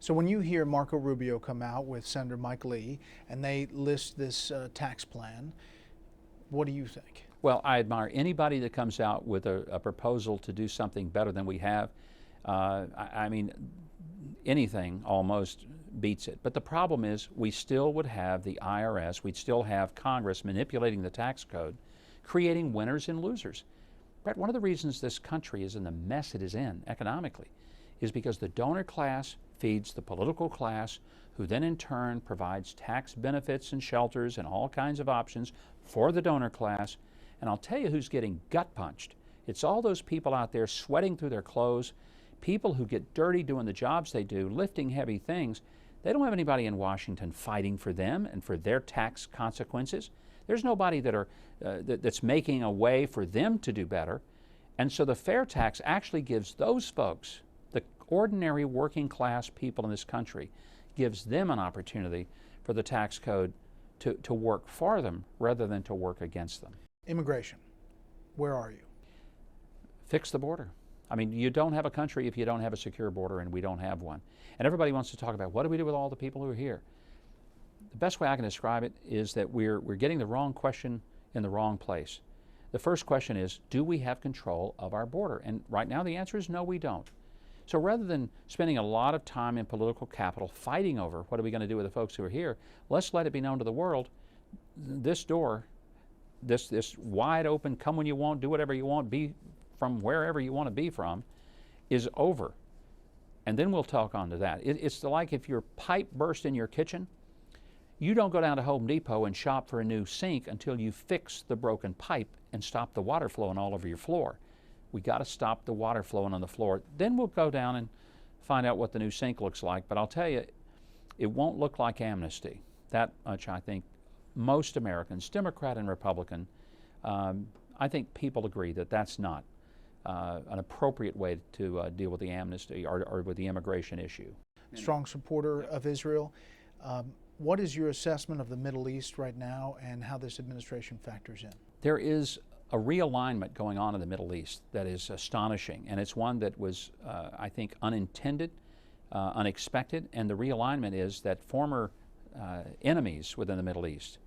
So when you hear Marco Rubio come out with Senator Mike Lee and they list this tax plan, what do you think? Well, I admire anybody that comes out with a proposal to do something better than we have. I mean, anything almost beats it. But the problem is we still would have the IRS, we'd still have Congress manipulating the tax code, creating winners and losers. Brett, one of the reasons this country is in the mess it is in economically is because the donor class feeds the political class, who then in turn provides tax benefits and shelters and all kinds of options for the donor class. And I'll tell you who's getting gut punched. It's all those people out there sweating through their clothes, people who get dirty doing the jobs they do, lifting heavy things. They don't have anybody in Washington fighting for them and for their tax consequences. There's nobody that's making a way for them to do better. And so the fair tax actually gives those folks, the ordinary working class people in this country, gives them an opportunity for the tax code to work for them rather than to work against them. Immigration, where are you? Fix the border. I mean, you don't have a country if you don't have a secure border, and we don't have one. And everybody wants to talk about what do we do with all the people who are here. The best way I can describe it is that we're getting the wrong question in the wrong place. The first question is, do we have control of our border? And right now the answer is no, we don't. So rather than spending a lot of time in political capital fighting over what are we going to do with the folks who are here, let's let it be known to the world, this door, this wide open, come when you want, do whatever you want, be from wherever you want to be from, is over. And then we'll talk on to that. It's like if your pipe burst in your kitchen, you don't go down to Home Depot and shop for a new sink until you fix the broken pipe and stop the water flowing all over your floor. We got to stop the water flowing on the floor. Then we'll go down and find out what the new sink looks like. But I'll tell you, it won't look like amnesty. That much I think most Americans, Democrat and Republican, I think people agree that that's not an appropriate way to deal with the amnesty or with the immigration issue. Strong supporter of Israel. What is your assessment of the Middle East right now and how this administration factors in? There is a realignment going on in the Middle East that is astonishing, and it's one that was, I think, unintended, unexpected, and the realignment is that former enemies within the Middle East,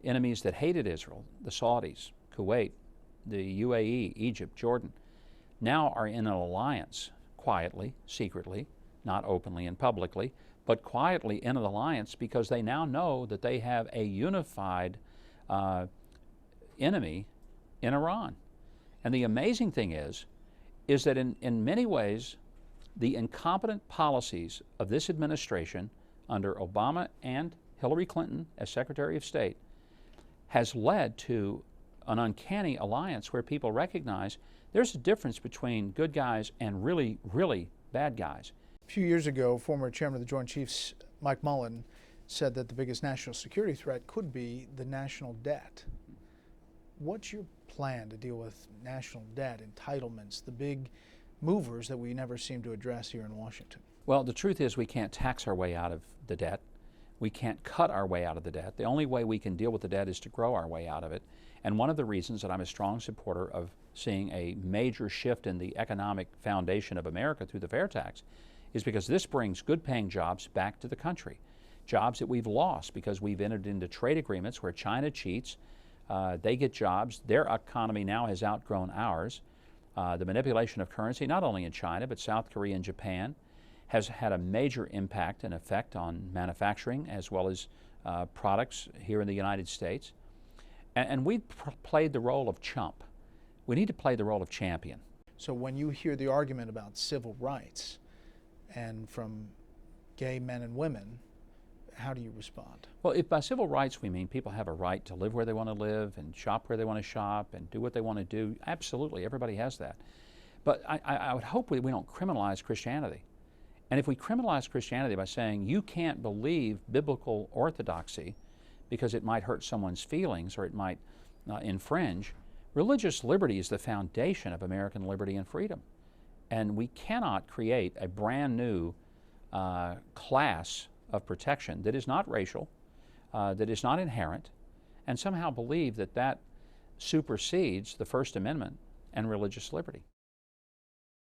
enemies that hated Israel, the Saudis, Kuwait, the UAE, Egypt, Jordan, now are in an alliance quietly, secretly, not openly and publicly, but quietly in an alliance because they now know that they have a unified enemy in Iran. And the amazing thing is that in many ways, the incompetent policies of this administration under Obama and Hillary Clinton as Secretary of State has led to an uncanny alliance where people recognize there's a difference between good guys and really, really bad guys. A few years ago, former Chairman of the Joint Chiefs, Mike Mullen, said that the biggest national security threat could be the national debt. What's your plan to deal with national debt, entitlements, the big movers that we never seem to address here in Washington? Well, the truth is we can't tax our way out of the debt. We can't cut our way out of the debt. The only way we can deal with the debt is to grow our way out of it. And one of the reasons that I'm a strong supporter of seeing a major shift in the economic foundation of America through the fair tax is because this brings good-paying jobs back to the country. Jobs that we've lost because we've entered into trade agreements where China cheats, they get jobs, their economy now has outgrown ours. The manipulation of currency, not only in China, but South Korea and Japan, has had a major impact and effect on manufacturing as well as products here in the United States. And we've played the role of chump. We need to play the role of champion. So when you hear the argument about civil rights and from gay men and women, how do you respond? Well, if by civil rights we mean people have a right to live where they want to live and shop where they want to shop and do what they want to do, absolutely, everybody has that. But I would hope we don't criminalize Christianity. And if we criminalize Christianity by saying you can't believe biblical orthodoxy because it might hurt someone's feelings or it might infringe, religious liberty is the foundation of American liberty and freedom. And we cannot create a brand new class of protection that is not racial, that is not inherent, and somehow believe that that supersedes the First Amendment and religious liberty.